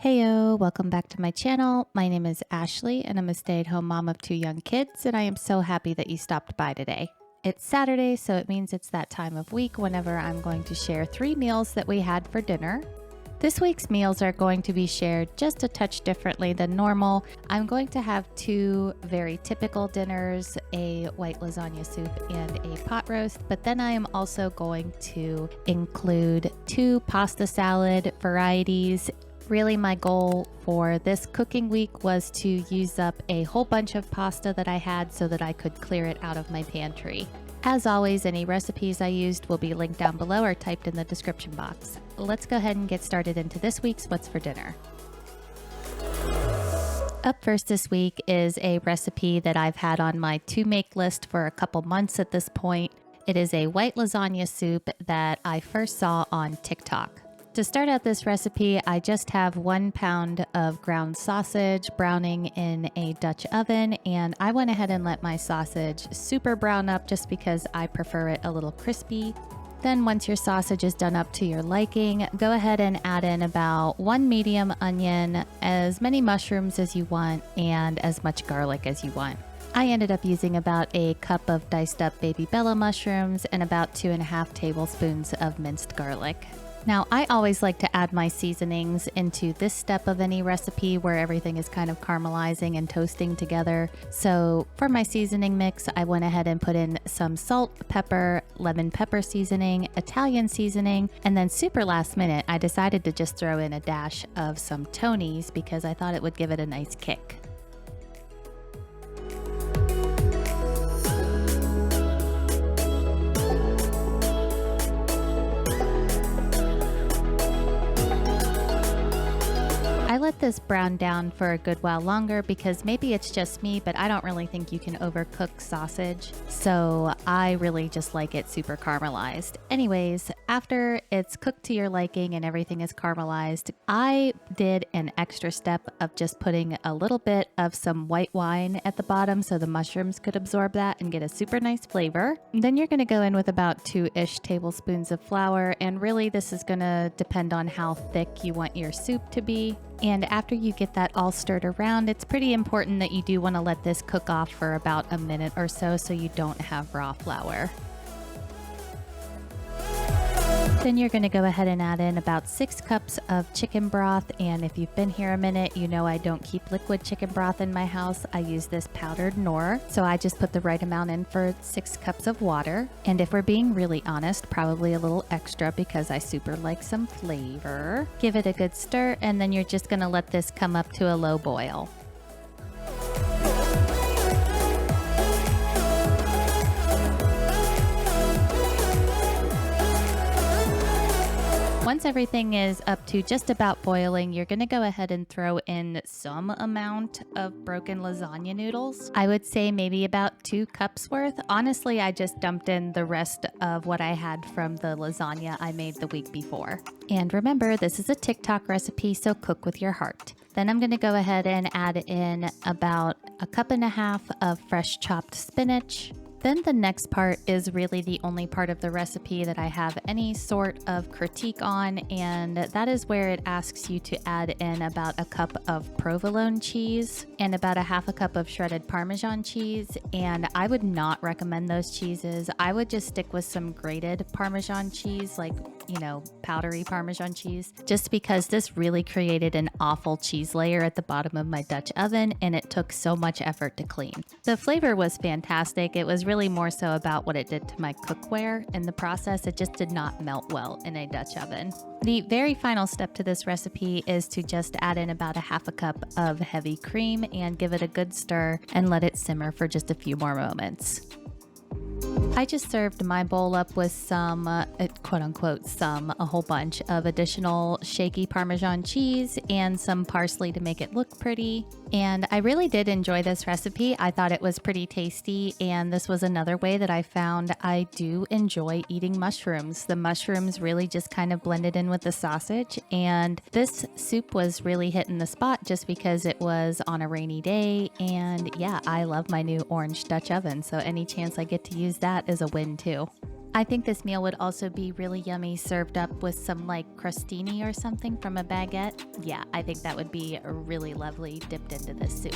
Heyo, welcome back to my channel. My name is Ashley and I'm a stay-at-home mom of 2 young kids, and I am so happy that you stopped by today. It's Saturday, so it means it's that time of week whenever I'm going to share 3 meals that we had for dinner. This week's meals are going to be shared just a touch differently than normal. I'm going to have 2 very typical dinners, a white lasagna soup and a pot roast, but then I am also going to include 2 pasta salad varieties. Really, my goal for this cooking week was to use up a whole bunch of pasta that I had so that I could clear it out of my pantry. As always, any recipes I used will be linked down below or typed in the description box. Let's go ahead and get started into this week's What's for Dinner. Up first this week is a recipe that I've had on my to-make list for a couple months at this point. It is a white lasagna soup that I first saw on TikTok. To start out this recipe, I just have 1 pound of ground sausage browning in a Dutch oven, and I went ahead and let my sausage super brown up just because I prefer it a little crispy. Then once your sausage is done up to your liking, go ahead and add in about 1 medium onion, as many mushrooms as you want, and as much garlic as you want. I ended up using about a cup of diced up baby bella mushrooms and about 2.5 tablespoons of minced garlic. Now, I always like to add my seasonings into this step of any recipe where everything is kind of caramelizing and toasting together. So for my seasoning mix, I went ahead and put in some salt, pepper, lemon pepper seasoning, Italian seasoning, and then super last minute, I decided to just throw in a dash of some Tony's because I thought it would give it a nice kick. I let this brown down for a good while longer because maybe it's just me, but I don't really think you can overcook sausage. So I really just like it super caramelized. Anyways, after it's cooked to your liking and everything is caramelized, I did an extra step of just putting a little bit of some white wine at the bottom so the mushrooms could absorb that and get a super nice flavor. Then you're going to go in with about 2-ish tablespoons of flour, and really this is going to depend on how thick you want your soup to be. And after you get that all stirred around, it's pretty important that you do want to let this cook off for about a minute or so you don't have raw flour. Then you're going to go ahead and add in about 6 cups of chicken broth, and if you've been here a minute, you know I don't keep liquid chicken broth in my house. I use this powdered Knorr, so I just put the right amount in for 6 cups of water. And if we're being really honest, probably a little extra because I super like some flavor. Give it a good stir, and then you're just going to let this come up to a low boil. Once everything is up to just about boiling, you're going to go ahead and throw in some amount of broken lasagna noodles. I would say maybe about 2 cups worth. Honestly, I just dumped in the rest of what I had from the lasagna I made the week before. And remember, this is a TikTok recipe, so cook with your heart. Then I'm going to go ahead and add in about 1.5 cups of fresh chopped spinach. Then the next part is really the only part of the recipe that I have any sort of critique on, and that is where it asks you to add in about 1 cup of provolone cheese and about 1/2 cup of shredded Parmesan cheese. And I would not recommend those cheeses. I would just stick with some grated Parmesan cheese, like, powdery Parmesan cheese, just because this really created an awful cheese layer at the bottom of my Dutch oven, and it took so much effort to clean. The flavor was fantastic. It was really more so about what it did to my cookware in the process. It just did not melt well in a Dutch oven. The very final step to this recipe is to just add in about 1/2 cup of heavy cream and give it a good stir and let it simmer for just a few more moments. I just served my bowl up with some, quote unquote, a whole bunch of additional shaky Parmesan cheese and some parsley to make it look pretty. And I really did enjoy this recipe. I thought it was pretty tasty, and this was another way that I found I do enjoy eating mushrooms. The mushrooms really just kind of blended in with the sausage, and this soup was really hitting the spot just because it was on a rainy day. And yeah, I love my new orange Dutch oven, so any chance I get to use that is a win too. I think this meal would also be really yummy served up with some like crostini or something from a baguette. Yeah, I think that would be really lovely dipped into this soup.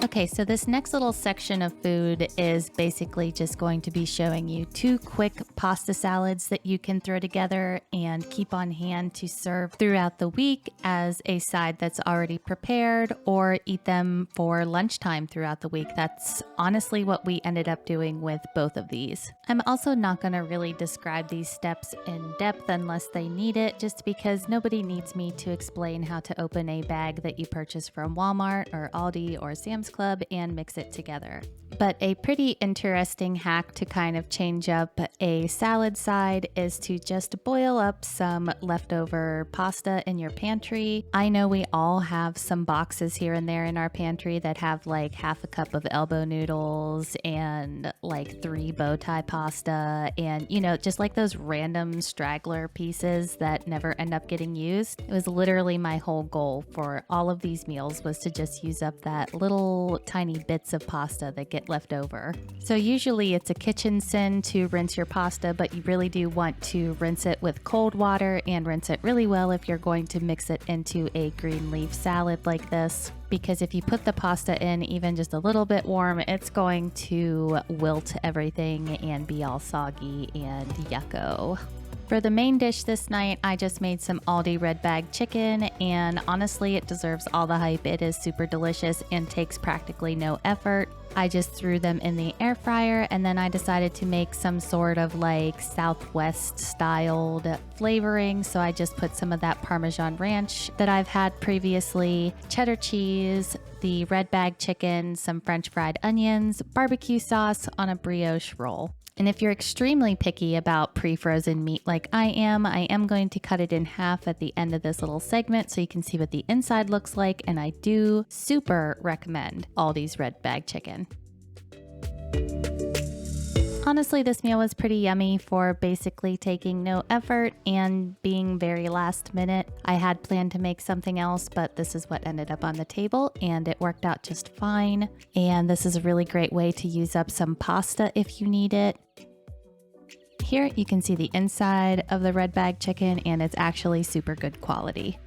Okay, so this next little section of food is basically just going to be showing you 2 quick pasta salads that you can throw together and keep on hand to serve throughout the week as a side that's already prepared, or eat them for lunchtime throughout the week. That's honestly what we ended up doing with both of these. I'm also not going to really describe these steps in depth unless they need it, just because nobody needs me to explain how to open a bag that you purchase from Walmart or Aldi or Sam's Club and mix it together. But a pretty interesting hack to kind of change up a salad side is to just boil up some leftover pasta in your pantry. I know we all have some boxes here and there in our pantry that have like half a cup of elbow noodles and like 3 bow tie pasta and, you know, just like those random straggler pieces that never end up getting used. It was literally my whole goal for all of these meals was to just use up that little tiny bits of pasta that get left over. So usually it's a kitchen sin to rinse your pasta, but you really do want to rinse it with cold water and rinse it really well if you're going to mix it into a green leaf salad like this. Because if you put the pasta in even just a little bit warm, it's going to wilt everything and be all soggy and yucko. For the main dish this night, I just made some Aldi red bag chicken, and honestly, it deserves all the hype. It is super delicious and takes practically no effort. I just threw them in the air fryer, and then I decided to make some sort of like Southwest styled flavoring. So I just put some of that Parmesan ranch that I've had previously, cheddar cheese, the red bag chicken, some French fried onions, barbecue sauce on a brioche roll. And if you're extremely picky about pre-frozen meat like I am going to cut it in half at the end of this little segment so you can see what the inside looks like, and I do super recommend Aldi's red bag chicken. Honestly, this meal was pretty yummy for basically taking no effort and being very last minute. I had planned to make something else, but this is what ended up on the table and it worked out just fine. And this is a really great way to use up some pasta if you need it. Here you can see the inside of the red bag chicken and it's actually super good quality.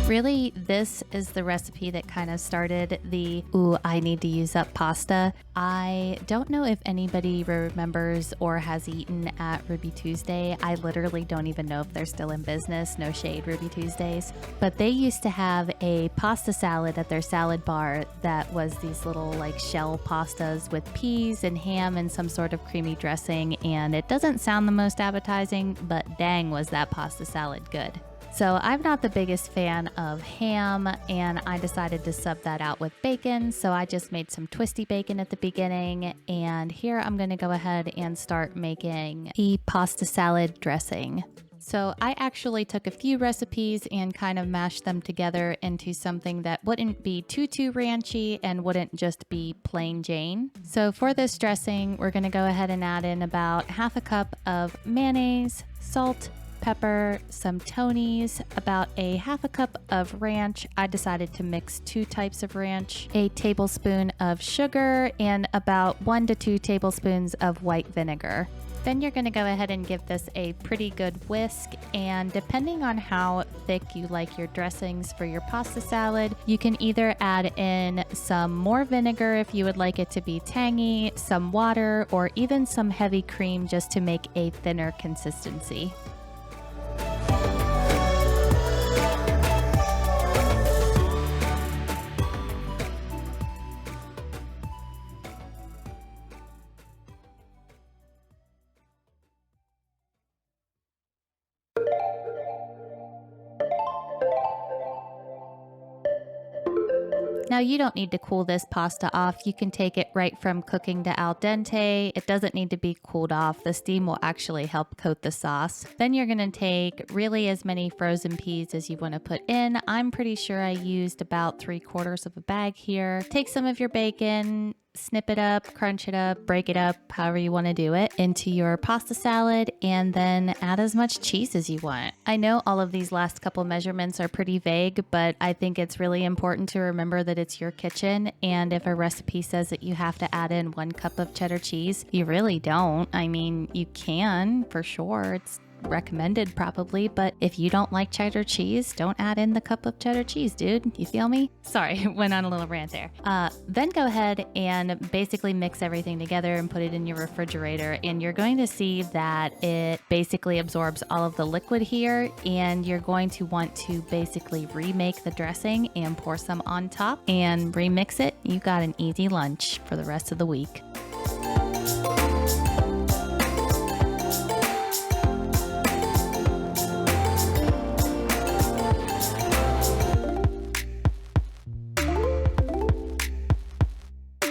Really, this is the recipe that kind of started the, ooh, I need to use up pasta. I don't know if anybody remembers or has eaten at Ruby Tuesday. I literally don't even know if they're still in business. No shade, Ruby Tuesdays. But they used to have a pasta salad at their salad bar that was these little like shell pastas with peas and ham and some sort of creamy dressing. And it doesn't sound the most appetizing, but dang was that pasta salad good. So I'm not the biggest fan of ham, and I decided to sub that out with bacon. So I just made some twisty bacon at the beginning, and here I'm going to go ahead and start making the pasta salad dressing. So I actually took a few recipes and kind of mashed them together into something that wouldn't be too ranchy and wouldn't just be plain Jane. So for this dressing, we're going to go ahead and add in about half a cup of mayonnaise, salt, pepper, some Tony's, about a half a cup of ranch. I decided to mix 2 types of ranch, a tablespoon of sugar, and about 1 to 2 tablespoons of white vinegar. Then you're going to go ahead and give this a pretty good whisk, and depending on how thick you like your dressings for your pasta salad, you can either add in some more vinegar if you would like it to be tangy, some water, or even some heavy cream just to make a thinner consistency. Now you don't need to cool this pasta off. You can take it right from cooking to al dente. It doesn't need to be cooled off. The steam will actually help coat the sauce. Then you're gonna take really as many frozen peas as you wanna put in. I'm pretty sure I used about 3/4 of a bag here. Take some of your bacon, snip it up, crunch it up, break it up, however you want to do it, into your pasta salad, and then add as much cheese as you want. I know all of these last couple measurements are pretty vague, but I think it's really important to remember that it's your kitchen, and if a recipe says that you have to add in 1 cup of cheddar cheese, you really don't. I mean, you can for sure. It's recommended probably, but if you don't like cheddar cheese, don't add in the cup of cheddar cheese, dude. You feel me? Sorry, went on a little rant there. Then go ahead and basically mix everything together and put it in your refrigerator, and you're going to see that it basically absorbs all of the liquid here, and you're going to want to basically remake the dressing and pour some on top and remix it. You got an easy lunch for the rest of the week.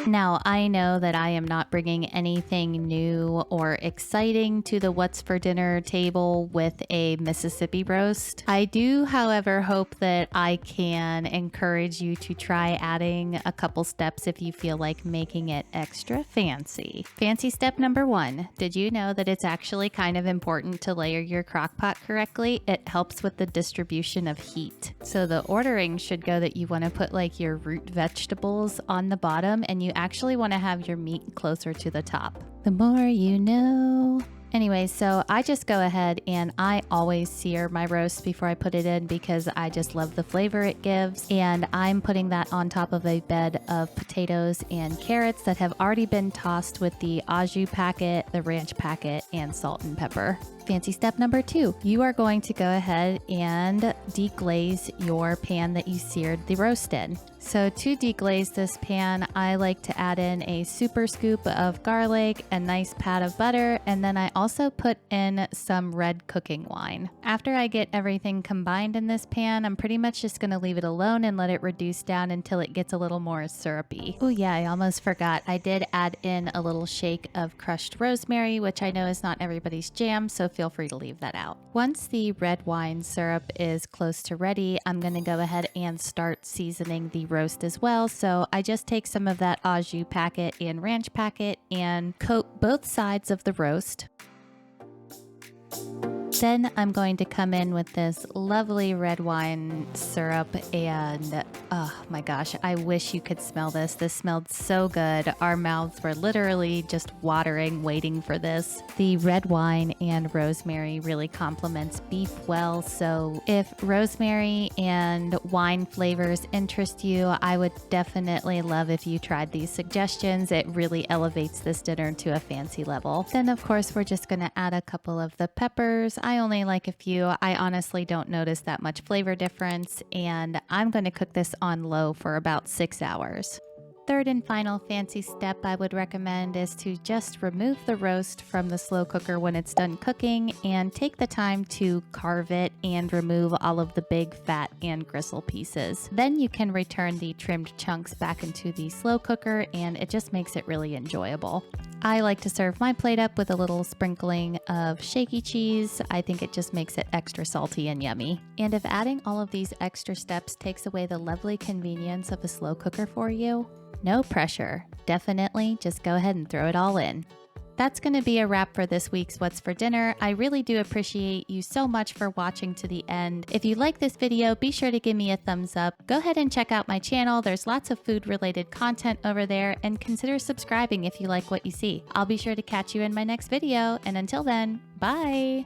Now, I know that I am not bringing anything new or exciting to the What's for Dinner table with a Mississippi roast. I do, however, hope that I can encourage you to try adding a couple steps if you feel like making it extra fancy. Fancy step number 1. Did you know that it's actually kind of important to layer your crock pot correctly? It helps with the distribution of heat. So the ordering should go that you want to put like your root vegetables on the bottom, and you actually want to have your meat closer to the top. The more you know. Anyway, so I just go ahead and I always sear my roast before I put it in because I just love the flavor it gives. And I'm putting that on top of a bed of potatoes and carrots that have already been tossed with the au jus packet, the ranch packet, and salt and pepper. Fancy step number 2, you are going to go ahead and deglaze your pan that you seared the roast in. So to deglaze this pan, I like to add in a super scoop of garlic, a nice pat of butter, and then I also put in some red cooking wine. After I get everything combined in this pan, I'm pretty much just going to leave it alone and let it reduce down until it gets a little more syrupy. Oh yeah, I almost forgot. I did add in a little shake of crushed rosemary, which I know is not everybody's jam, so feel free to leave that out. Once the red wine syrup is close to ready, I'm going to go ahead and start seasoning the roast as well. So I just take some of that au jus packet and ranch packet and coat both sides of the roast. Then I'm going to come in with this lovely red wine syrup, and oh my gosh, I wish you could smell this. This smelled so good. Our mouths were literally just watering waiting for this. The red wine and rosemary really complements beef well, so if rosemary and wine flavors interest you, I would definitely love if you tried these suggestions. It really elevates this dinner to a fancy level. Then of course we're just going to add a couple of the peppers. I only like a few. I honestly don't notice that much flavor difference, and I'm going to cook this on low for about 6 hours. Third and final fancy step I would recommend is to just remove the roast from the slow cooker when it's done cooking and take the time to carve it and remove all of the big fat and gristle pieces. Then you can return the trimmed chunks back into the slow cooker, and it just makes it really enjoyable. I like to serve my plate up with a little sprinkling of shaky cheese. I think it just makes it extra salty and yummy. And if adding all of these extra steps takes away the lovely convenience of a slow cooker for you, no pressure. Definitely just go ahead and throw it all in. That's going to be a wrap for this week's What's for Dinner. I really do appreciate you so much for watching to the end. If you like this video, be sure to give me a thumbs up. Go ahead and check out my channel. There's lots of food-related content over there, and consider subscribing if you like what you see. I'll be sure to catch you in my next video, and until then, bye!